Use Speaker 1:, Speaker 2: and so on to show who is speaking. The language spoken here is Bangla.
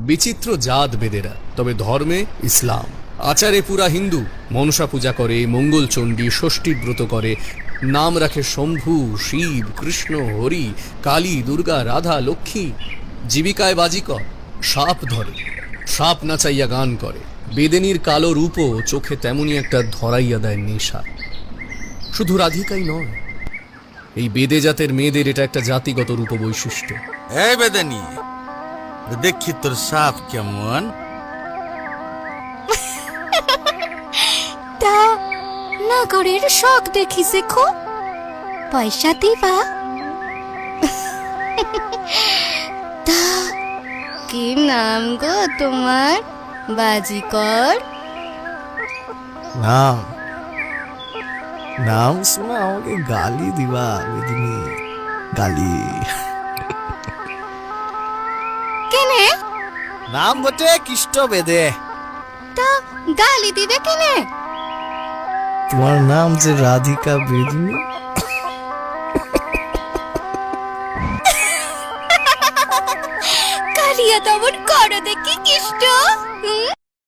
Speaker 1: বিচিত্র জাত বেদেরা, তবে ধর্মে ইসলাম, আচারে পুরা হিন্দু। মনসা পূজা করে, মঙ্গলচণ্ডী, ষষ্ঠীর ব্রত করে, নাম রাখে শম্ভু, শিব, কৃষ্ণ, হরি, কালী, দুর্গা, রাধা, লক্ষ্মী। জীবিকায় বাজিকর, সাপ ধরে, সাপ নাচাইয়া গান করে। বেদেনীর কালো রূপও চোখে তেমনি একটা ধরাইয়া দেয় নেশা। শুধু রাধিকাই নয়, এই বেদে জাতের মেয়েদের এটা একটা জাতিগত রূপ বৈশিষ্ট্য।
Speaker 2: এই বেদেনি, দেখি তোর সাপ কেমন।
Speaker 3: তা নাগরের শখ দেখি শেখো, পয়সা দিবা? তা কি নাম গো তোমার বাজিকর?
Speaker 4: নাম নাম শোনা আমাকে গালি দিবা বেদিনী, গালি।
Speaker 3: কেনে?
Speaker 4: নাম বটে কৃষ্ট বেদে।
Speaker 3: তা গালি দিবে কেনে?
Speaker 4: তোমার নাম যে রাধিকা বেদিনী।
Speaker 3: কালিয়া দমন করো দেখি কৃষ্ণ।